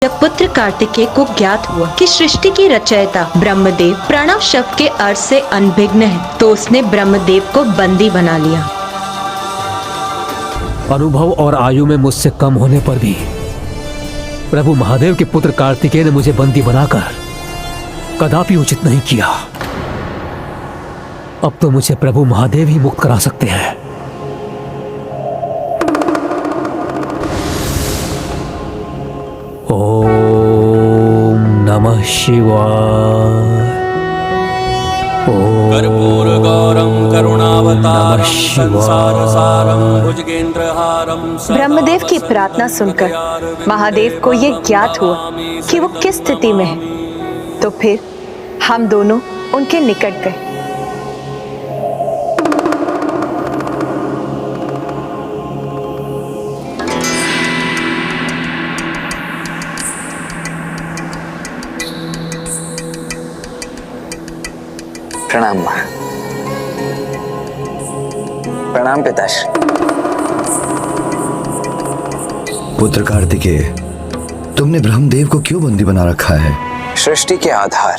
जब पुत्र कार्तिकेय को ज्ञात हुआ कि सृष्टि की रचयिता ब्रह्मदेव प्रणव शब्द के अर्थ से अनभिज्ञ है, तो उसने ब्रह्मदेव को बंदी बना लिया। अनुभव और आयु में मुझसे कम होने पर भी प्रभु महादेव के पुत्र कार्तिकेय ने मुझे बंदी बनाकर कदापि उचित नहीं किया। अब तो मुझे प्रभु महादेव ही मुक्त करा सकते हैं। ओम नमः शिवाय। कर्पूरगौरं करुणावतारं संसारसारं भुजगेंद्रहारं। ब्रह्मदेव की प्रार्थना सुनकर महादेव को ये ज्ञात हुआ कि वो किस स्थिति में है, तो फिर हम दोनों उनके निकट गए। प्रणाम मां। प्रणाम पिताश्री। पुत्र कार्तिकेय, तुमने ब्रह्मदेव को क्यों बंदी बना रखा है? सृष्टि के आधार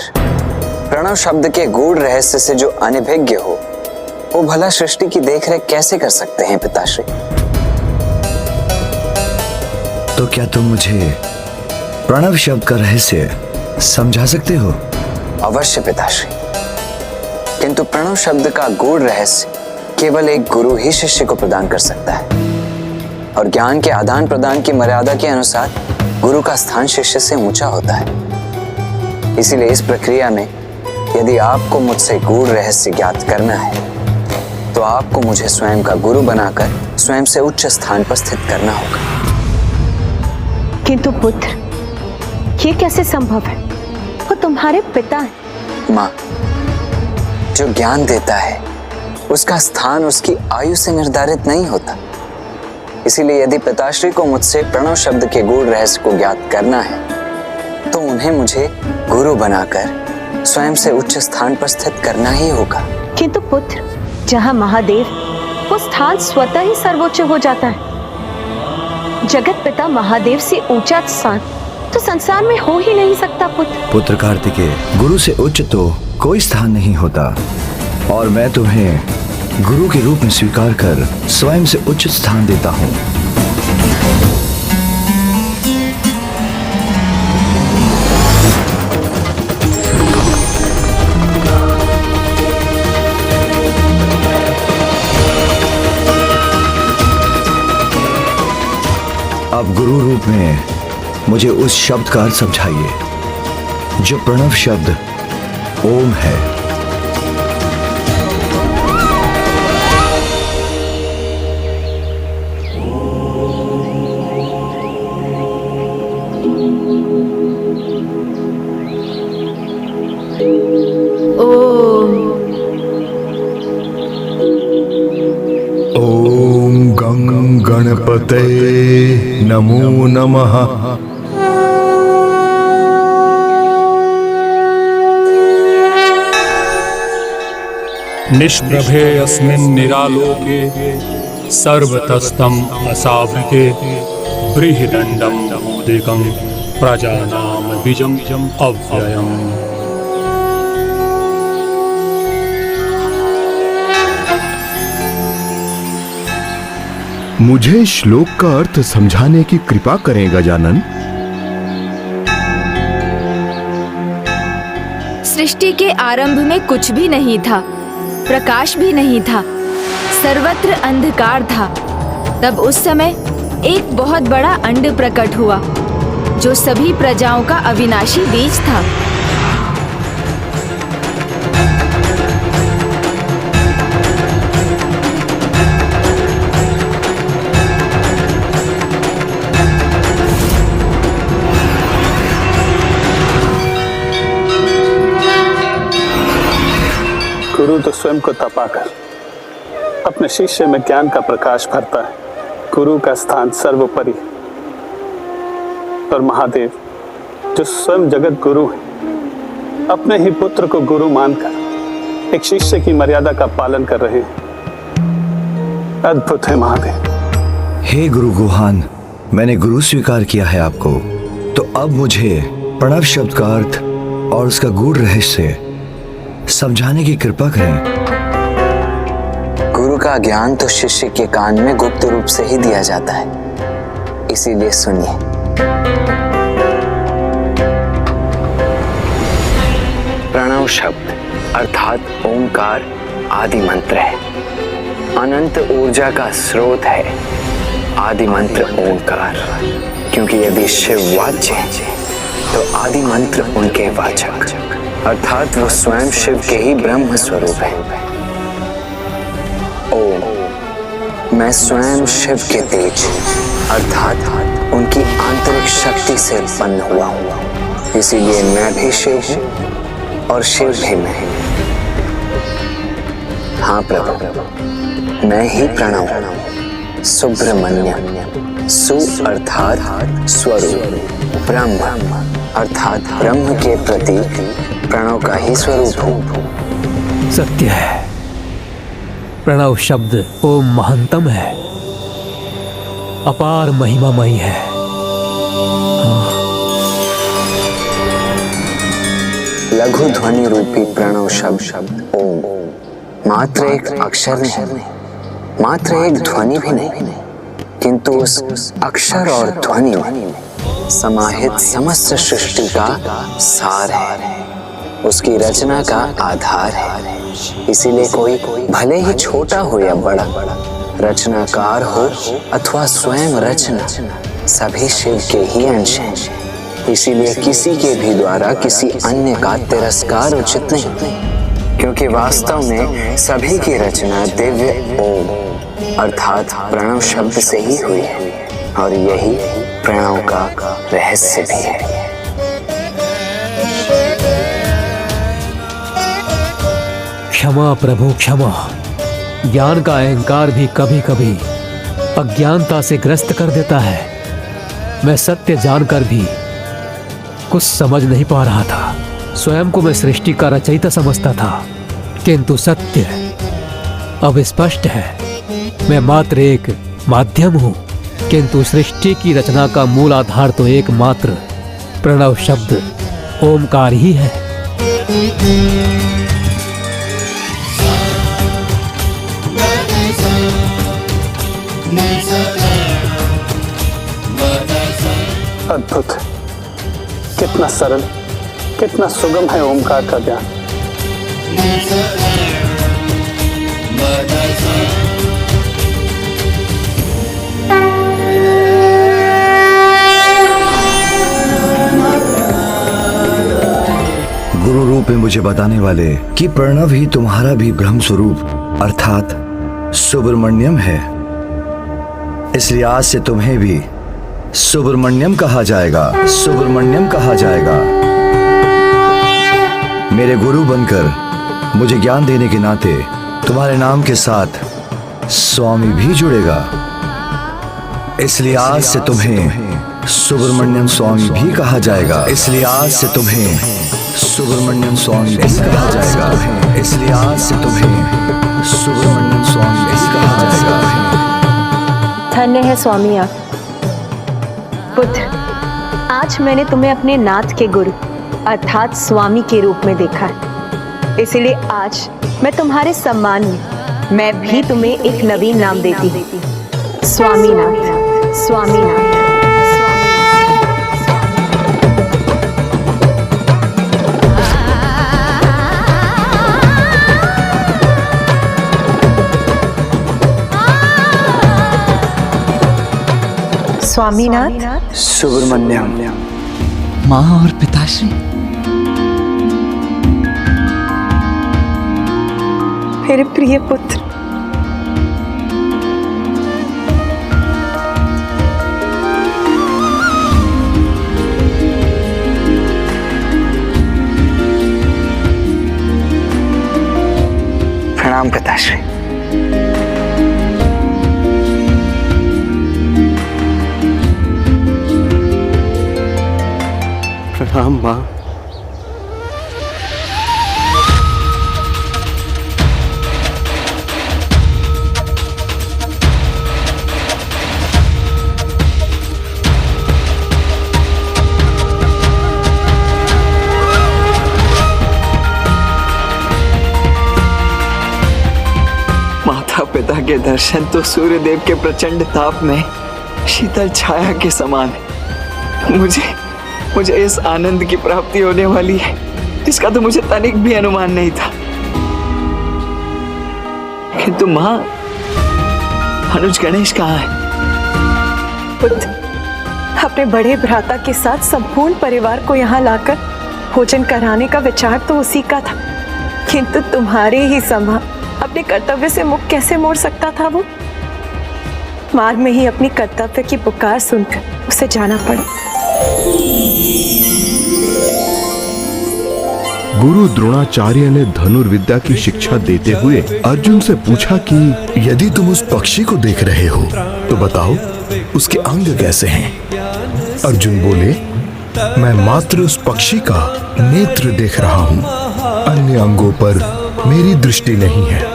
प्रणव शब्द के गूढ़ रहस्य से जो अनभिज्ञ हो, वो भला सृष्टि की देखरेख कैसे कर सकते हैं पिताश्री? तो क्या तुम मुझे प्रणव शब्द का रहस्य समझा सकते हो? अवश्य पिताश्री, किंतु प्रणव शब्द का गूढ़ रहस्य केवल एक गुरु ही शिष्य को प्रदान कर सकता है, और ज्ञान के आदान प्रदान की मर्यादा के अनुसार गुरु का स्थान शिष्य से ऊंचा होता है। इसीलिए इस प्रक्रिया में यदि आपको मुझसे गूढ़ रहस्य ज्ञात करना है, तो आपको मुझे स्वयं का गुरु बनाकर स्वयं से उच्च स्थान पर स्थित करना होगा। किंतु पुत्र, ये कैसे संभव है? वो तुम्हारे पिता हैं। माँ, जो ज्ञान देता है उसका स्थान उसकी आयु से निर्धारित नहीं होता। इसीलिए यदि पिताश्री को मुझसे प्रणव शब्द के गूढ़ रहस्य को ज्ञात करना है, तो उन्हें मुझे गुरु बनाकर स्वयं से उच्च स्थान पर स्थित करना ही होगा। किंतु पुत्र, जहाँ महादेव, वो स्थान स्वतः ही सर्वोच्च हो जाता है। जगत पिता महादेव से ऊंचा स्थान तो संसार में हो ही नहीं सकता। पुत्र कार्तिकेय, गुरु से उच्च तो कोई स्थान नहीं होता, और मैं तुम्हें गुरु के रूप में स्वीकार कर स्वयं से उच्च स्थान देता हूँ। अब गुरु रूप में मुझे उस शब्द का अर्थ समझाइए जो प्रणव शब्द ओम है। ओम गं गणपते नमो नमः। निष्प्रभे अस्मिन् निरालोके सर्वतस्तं असावृते बृहदण्डं उदिकं प्रजानां बीजं अव्ययम्। मुझे श्लोक का अर्थ समझाने की कृपा करें गजानन। सृष्टि के आरंभ में कुछ भी नहीं था, प्रकाश भी नहीं था, सर्वत्र अंधकार था। तब उस समय एक बहुत बड़ा अंड प्रकट हुआ, जो सभी प्रजाओं का अविनाशी बीज था। गुरु तो स्वयं को तपाकर अपने शिष्य में ज्ञान का प्रकाश भरता है। गुरु का स्थान सर्वोपरि, और महादेव जो स्वयं जगत गुरु है, अपने ही पुत्र को गुरु मानकर एक शिष्य की मर्यादा का पालन कर रहे हैं। अद्भुत है महादेव। हे गुरु गुहान, मैंने गुरु स्वीकार किया है आपको, तो अब मुझे प्रणव शब्द का अर्थ और उसका गूढ़ रहस्य समझाने की कृपा करें। गुरु का ज्ञान तो शिष्य के कान में गुप्त रूप से ही दिया जाता है, इसीलिए सुनिए। प्रणव शब्द अर्थात ओंकार आदि मंत्र है, अनंत ऊर्जा का स्रोत है। आदि मंत्र ओंकार, क्योंकि यदि शिव वाच्य है तो आदि मंत्र उनके वाचक अर्थात वो स्वयं शिव के ही ब्रह्म स्वरूप है। ओम, मैं स्वयं शिव के तेज अर्थात उनकी आंतरिक शक्ति से उत्पन्न हुआ हूँ, इसीलिए मैं भी शिव हूँ और शिव भी मैं। हाँ प्रभु, मैं ही प्रणव सुब्रमण्यम। सु अर्थात स्वरूप, ब्रह्म अर्थात ब्रह्म के प्रतीक प्रणव का ही स्वरूप हूँ। सत्य है, प्रणव शब्द ओम महंतम है, अपार महिमामयी है। लघु ध्वनि रूपी प्रणव शब्द ओम मात्र एक अक्षर नहीं, मात्र एक ध्वनि भी नहीं, किंतु उस अक्षर और ध्वनि में समाहित समस्त सृष्टि का सार है, उसकी रचना का आधार है। इसीलिए कोई भले ही छोटा हो या बड़ा, रचनाकार हो अथवा स्वयं रचना, सभी शिव के ही अंश हैं। इसीलिए किसी के भी द्वारा किसी अन्य का तिरस्कार उचित नहीं, क्योंकि वास्तव में सभी की रचना दिव्य ओम अर्थात प्रणव शब्द से ही हुई है, और यही प्रणव का रहस्य भी है। क्षमा प्रभु क्षमा, ज्ञान का अहंकार भी कभी कभी अज्ञानता से ग्रस्त कर देता है। मैं सत्य जानकर भी कुछ समझ नहीं पा रहा था। स्वयं को मैं सृष्टि का रचयिता समझता था, किंतु सत्य अब स्पष्ट है। मैं मात्र एक माध्यम हूँ, किंतु सृष्टि की रचना का मूल आधार तो एकमात्र प्रणव शब्द ओमकार ही है। अद्भुत, कितना सरल, कितना सुगम है ओमकार का ज्ञान। गुरु रूप में मुझे बताने वाले कि प्रणव ही तुम्हारा भी ब्रह्म स्वरूप अर्थात सुब्रमण्यम है, इसलिए आज से तुम्हें भी सुब्रमण्यम कहा जाएगा। सुब्रमण्यम कहा जाएगा। मेरे गुरु बनकर मुझे ज्ञान देने के नाते तुम्हारे नाम के साथ स्वामी भी जुड़ेगा, इसलिए आज से तुम्हें सुब्रमण्यम स्वामी भी कहा जाएगा। इसलिए आज से तुम्हें सुब्रमण्यम स्वामी भी कहा जाएगा। इसलिए आज से तुम्हें सुब्रमण्यम स्वामी भी कहा जाएगा। धन्य है स्वामी आप। पुत्र, आज मैंने तुम्हें अपने नाथ के गुरु अर्थात स्वामी के रूप में देखा है, इसलिए आज मैं तुम्हारे सम्मान में मैं भी तुम्हें एक नवीन नाम देती हूँ, स्वामीनाथ। स्वामीनाथ। स्वामीनाथ। सुब्रमण्यम। माँ और पिताश्री, मेरे प्रिय पुत्र, प्रणाम पिताश्री। प्रणाम माँ। ये दर्शन तो सूर्यदेव के प्रचंड ताप में शीतल छाया के समान है। मुझे इस आनंद की प्राप्ति होने वाली है जिसका तो मुझे तनिक भी अनुमान नहीं था। किंतु मां, अनुज गणेश कहाँ है? पुत्र, अपने बड़े भ्राता के साथ संपूर्ण परिवार को यहाँ लाकर भोजन कराने का विचार तो उसी का था, किंतु तुम्हारे ही समा अपने कर्तव्य से मुख कैसे मोड़ सकता था वो? मार्ग में ही अपनी कर्तव्य की पुकार सुनकर उसे जाना पड़ा। गुरु द्रोणाचार्य ने धनुर्विद्या की शिक्षा देते हुए अर्जुन से पूछा कि यदि तुम उस पक्षी को देख रहे हो तो बताओ उसके अंग कैसे हैं? अर्जुन बोले, मैं मात्र उस पक्षी का नेत्र देख रहा हूँ, अन्य अंगों पर मेरी दृष्टि नहीं है।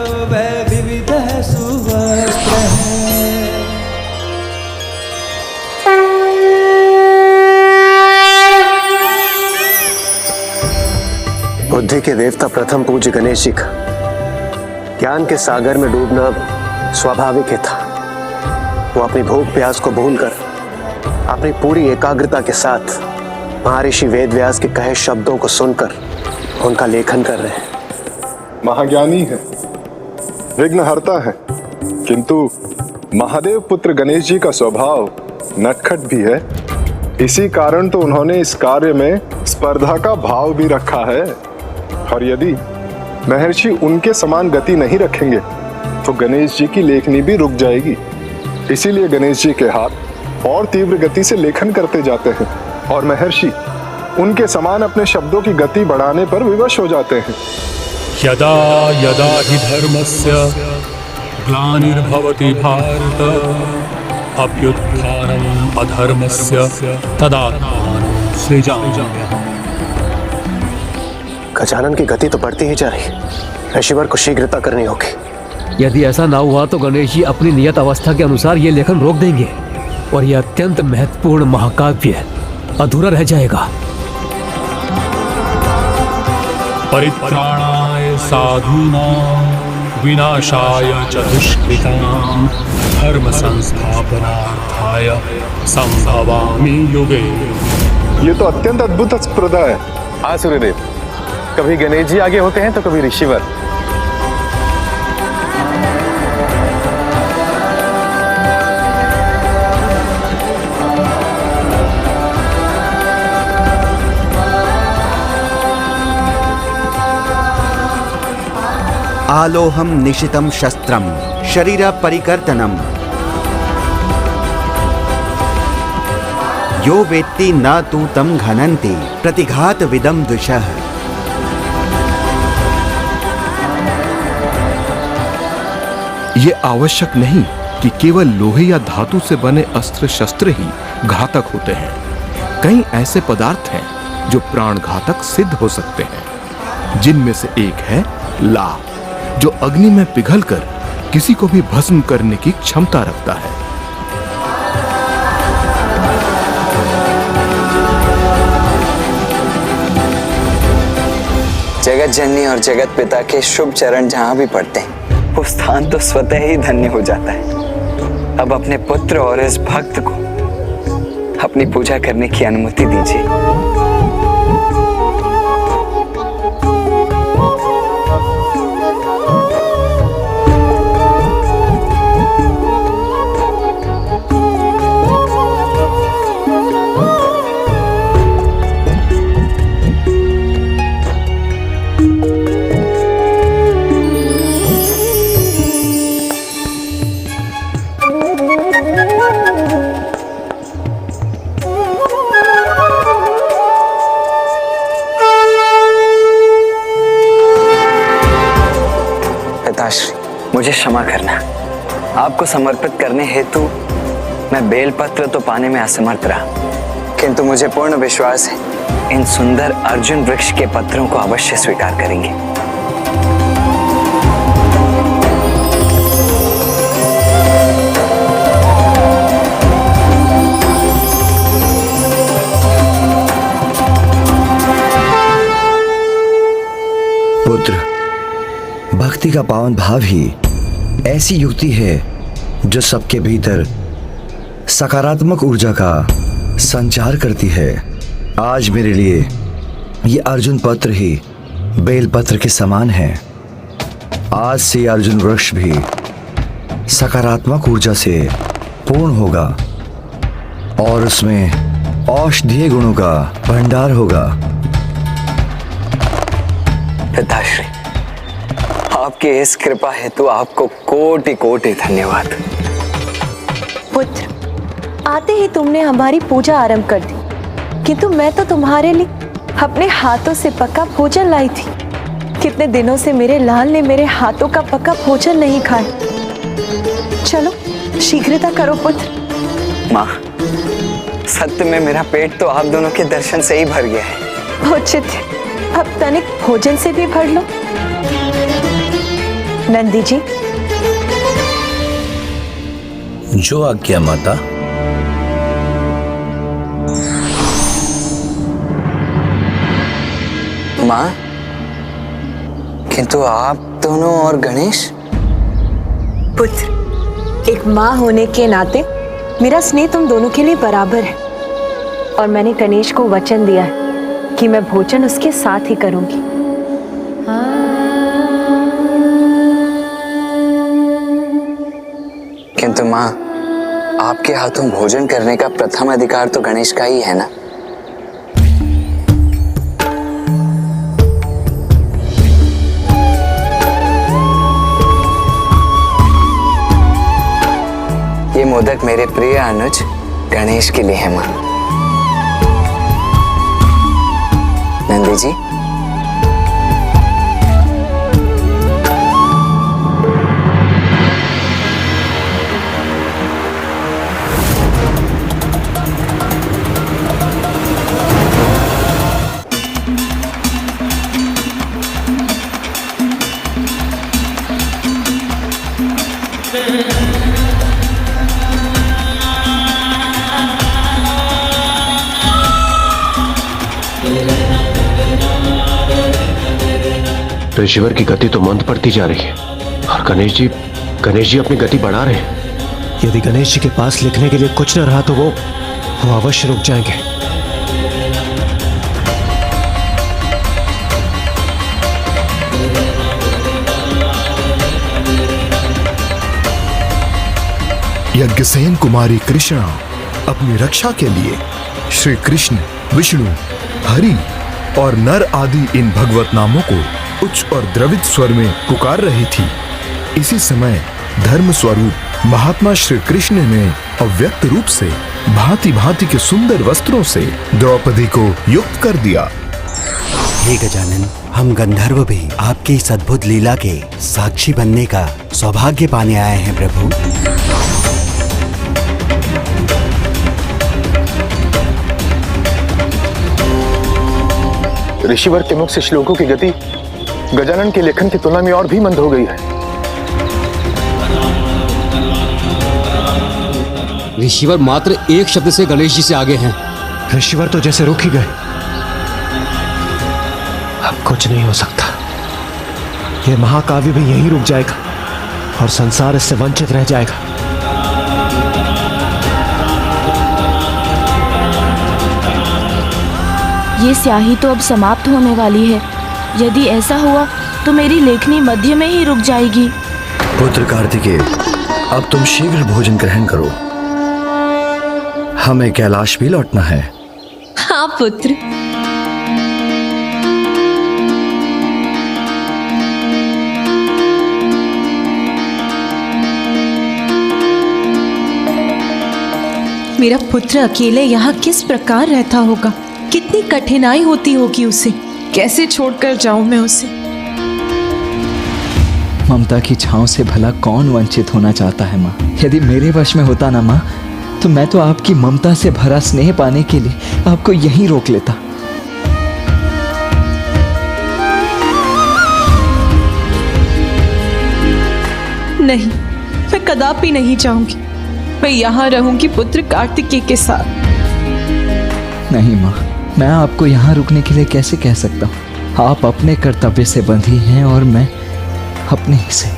बुद्धि के देवता प्रथम पूज्य गणेश जी का ज्ञान के सागर में डूबना स्वाभाविक ही था। वो अपनी भूख प्यास को भूलकर अपनी पूरी एकाग्रता के साथ महर्षि वेदव्यास के कहे शब्दों को सुनकर उनका लेखन कर रहे हैं। महाज्ञानी है, विघ्नहर्ता है, किंतु महादेव पुत्र गणेश जी का स्वभाव नटखट भी है। इसी कारण तो उन्होंने इस कार्य में स्पर्धा का भाव भी रखा है। और यदि महर्षि उनके समान गति नहीं रखेंगे तो गणेश जी की लेखनी भी रुक जाएगी। इसीलिए गणेश जी के हाथ और तीव्र गति से लेखन करते जाते हैं और महर्षि उनके समान अपने शब्दों की गति बढ़ाने पर विवश हो जाते हैं। यदा यदा हि धर्मस्य ग्लानिर्भवति भारत अभ्युत्थानम् अधर्मस्य तदात्मानं सृजाम्यहम्। गजानन की गति तो बढ़ती ही जा रही है, ऋषिवर को शीघ्रता करनी होगी। यदि ऐसा ना हुआ तो गणेश जी अपनी नियत अवस्था के अनुसार ये लेखन रोक देंगे और यह अत्यंत महत्वपूर्ण महाकाव्य अधूरा रह जाएगा। परित्राणाय साधूनां विनाशाय च दुष्कृतां धर्म संस्थापनार्थाय संभवामि युगे। ये तो अत्यंत अद्भुत स्पर्धा है। हाँ सूर्यदेव, कभी गणेश जी आगे होते हैं तो कभी ऋषिवर। आलोहम निशितम शस्त्रम शरीर परिकर्तनम यो वेत्ति न तू तम घनन्ति प्रतिघात विदम दुषः। ये आवश्यक नहीं कि केवल लोहे या धातु से बने अस्त्र शस्त्र ही घातक होते हैं। कई ऐसे पदार्थ हैं जो प्राण घातक सिद्ध हो सकते हैं, जिनमें से एक है ला, जो अग्नि में पिघलकर किसी को भी भस्म करने की क्षमता रखता है। जगत जननी और जगत पिता के शुभ चरण जहां भी पड़ते हैं वो स्थान तो स्वतः ही धन्य हो जाता है। अब अपने पुत्र और इस भक्त को अपनी पूजा करने की अनुमति दीजिए। मुझे क्षमा करना, आपको समर्पित करने हेतु मैं बेलपत्र तो पाने में असमर्थ रहा, किंतु मुझे पूर्ण विश्वास है इन सुंदर अर्जुन वृक्ष के पत्रों को अवश्य स्वीकार करेंगे। पुत्र, भक्ति का पावन भाव ही ऐसी युक्ति है जो सबके भीतर सकारात्मक ऊर्जा का संचार करती है। आज मेरे लिए ये अर्जुन पत्र ही बेल पत्र के समान है। आज से अर्जुन वृक्ष भी सकारात्मक ऊर्जा से पूर्ण होगा और उसमें औषधीय गुणों का भंडार होगा। पिताश्री, आपकी इस कृपा हेतु आपको कोटि कोटि धन्यवाद। पुत्र, आते ही तुमने हमारी पूजा आरंभ कर दी, किंतु मैं तो तुम्हारे लिए अपने हाथों से पका भोजन लाई थी। कितने दिनों से मेरे लाल ने मेरे हाथों का पका भोजन नहीं खाया। चलो शीघ्रता करो पुत्र। माँ, सत्य में मेरा पेट तो आप दोनों के दर्शन से ही भर गया है। उचित है, अब तनिक भोजन से भी भर लो। नंदी जी। जो आज्ञा माता। माँ, किंतु आप दोनों और गणेश? पुत्र, एक माँ होने के नाते मेरा स्नेह तुम दोनों के लिए बराबर है और मैंने गणेश को वचन दिया है कि मैं भोजन उसके साथ ही करूंगी। किंतु माँ, आपके हाथों भोजन करने का प्रथम अधिकार तो गणेश का ही है ना? ये मोदक मेरे प्रिय अनुज गणेश के लिए है माँ। नंदी जी। ऋषिवर की गति तो मंद पड़ती जा रही है और गणेश जी अपनी गति बढ़ा रहे हैं। यदि गणेश जी के पास लिखने के लिए कुछ न रहा तो वो अवश्य रुक जाएंगे। यज्ञसेन कुमारी कृष्णा अपनी रक्षा के लिए श्री कृष्ण, विष्णु, हरि और नर आदि इन भगवत नामों को उच्च और द्रवित स्वर में पुकार रही थी। इसी समय धर्म स्वरूप महात्मा श्री कृष्ण ने अव्यक्त रूप से भांति भांति के सुंदर वस्त्रों से द्रौपदी को युक्त कर दिया। हे गजानन, हम गंधर्व भी आपकी इस अद्भुत लीला के साक्षी बनने का सौभाग्य पाने आए हैं प्रभु। ऋषिवर के मुख से श्लोकों की गति गजानन के लेखन की तुलना में और भी मंद हो गई है। ऋषिवर मात्र एक शब्द से गणेश जी से आगे हैं। ऋषिवर तो जैसे रुक ही गए। अब कुछ नहीं हो सकता। यह महाकाव्य भी यहीं रुक जाएगा और संसार इससे वंचित रह जाएगा। ये स्याही तो अब समाप्त होने वाली है। यदि ऐसा हुआ तो मेरी लेखनी मध्य में ही रुक जाएगी। पुत्र कार्तिकेय, अब तुम शीघ्र भोजन ग्रहण करो। हमें कैलाश भी लौटना है। हाँ पुत्र। मेरा पुत्र अकेले यहाँ किस प्रकार रहता होगा, कितनी कठिनाई होती होगी उसे। कैसे छोड़कर जाऊं मैं उसे। ममता की छांव से भला कौन वंचित होना चाहता है माँ। यदि मेरे वश में होता ना माँ, तो मैं तो आपकी ममता से भरा स्नेह पाने के लिए आपको यहीं रोक लेता। नहीं, मैं कदापि नहीं चाहूंगी। मैं यहाँ रहूंगी पुत्र कार्तिकेय के साथ। नहीं माँ, मैं आपको यहाँ रुकने के लिए कैसे कह सकता हूँ। आप अपने कर्तव्य से बंधी हैं और मैं अपने ही से।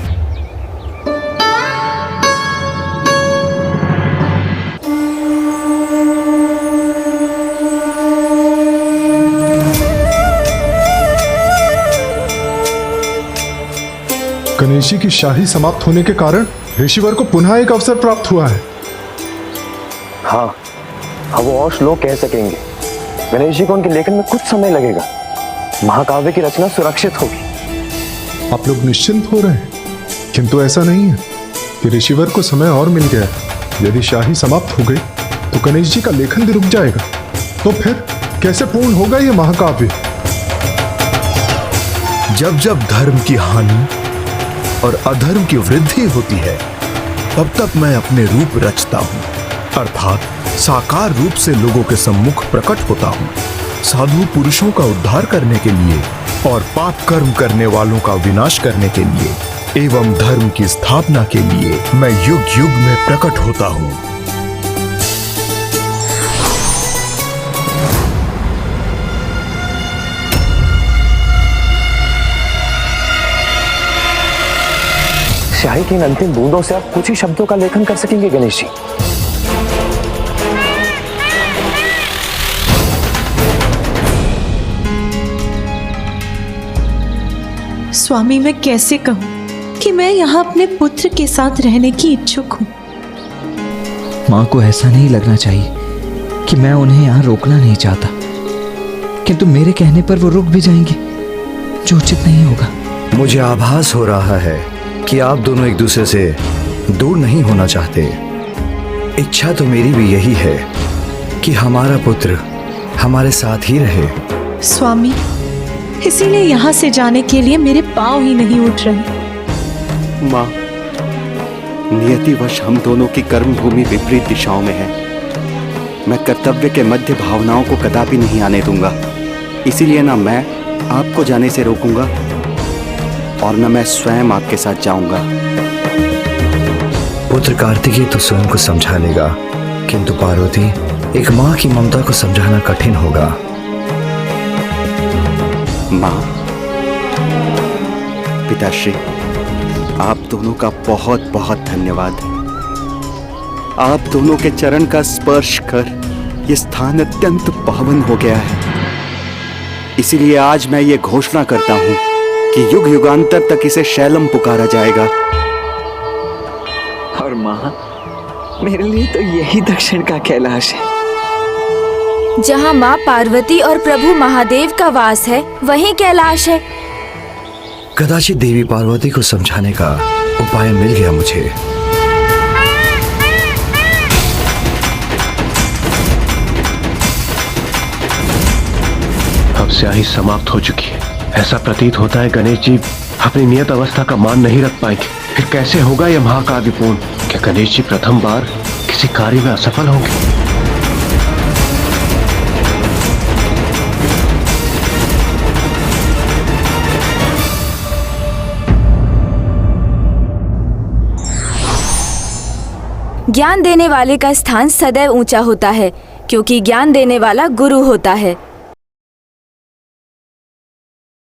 गणेश जी की शाही समाप्त होने के कारण ऋषिवर को पुनः एक अवसर प्राप्त हुआ है। हाँ, अब वो और श्लोक कह सकेंगे। गणेश जी को उनके लेखन में कुछ समय लगेगा। महाकाव्य की रचना सुरक्षित होगी। आप लोग निश्चिंत हो रहे हैं, किंतु ऐसा नहीं है कि ऋषिवर को समय और मिल गया है। यदि शाही समाप्त हो गई तो गणेश जी का लेखन भी रुक जाएगा। तो फिर कैसे पूर्ण होगा यह महाकाव्य? जब जब धर्म की हानि और अधर्म की वृद्धि होती है, तब तक मैं अपने रूप रचता हूं, अर्थात साकार रूप से लोगों के सम्मुख प्रकट होता हूं। साधु पुरुषों का उद्धार करने के लिए और पाप कर्म करने वालों का विनाश करने के लिए एवं धर्म की स्थापना के लिए मैं युग युग में प्रकट होता हूं। शाही की इन अंतिम बूंदों से आप कुछ ही शब्दों का लेखन कर सकेंगे गणेश जी। स्वामी, मैं कैसे कहूं कि मैं यहाँ अपने पुत्र के साथ रहने की इच्छुक हूँ। माँ को ऐसा नहीं लगना चाहिए कि मैं उन्हें यहाँ रोकना नहीं चाहता, किंतु मेरे कहने पर वो रुक भी जाएंगे, जो उचित नहीं होगा। मुझे आभास हो रहा है कि आप दोनों एक दूसरे से दूर नहीं होना चाहते। इच्छा तो मेरी भी यही है कि हमारा पुत्र हमारे साथ ही रहे। स्वामी, इसीलिए यहाँ से जाने के लिए मेरे पांव ही नहीं उठ रहे। माँ, नियतिवश हम दोनों की कर्म भूमि विपरीत दिशाओं में है। मैं कर्तव्य के मध्य भावनाओं को कदापि नहीं आने दूंगा। इसीलिए ना मैं आपको जाने से रोकूंगा और न मैं स्वयं आपके साथ जाऊंगा। पुत्र कार्तिकेय तो स्वयं को समझा लेगा, किंतु पार्वती, एक माँ की ममता को समझाना कठिन होगा। माँ, पिताश्री, आप दोनों का बहुत बहुत धन्यवाद। आप दोनों के चरण का स्पर्श कर यह स्थान अत्यंत पावन हो गया है। इसीलिए आज मैं ये घोषणा करता हूं कि युग युगांतर तक इसे शैलम पुकारा जाएगा। और माँ, मेरे लिए तो यही दक्षिण का कैलाश है। जहाँ माँ पार्वती और प्रभु महादेव का वास है, वहीं कैलाश है। कदाचित देवी पार्वती को समझाने का उपाय मिल गया मुझे। अब स्याही समाप्त हो चुकी है। ऐसा प्रतीत होता है गणेश जी अपनी नियत अवस्था का मान नहीं रख पाएंगे। फिर कैसे होगा यह महाकाव्य पूर्ण? क्या गणेश जी प्रथम बार किसी कार्य में असफल होंगे? ज्ञान देने वाले का स्थान सदैव ऊंचा होता है, क्योंकि ज्ञान देने वाला गुरु होता है।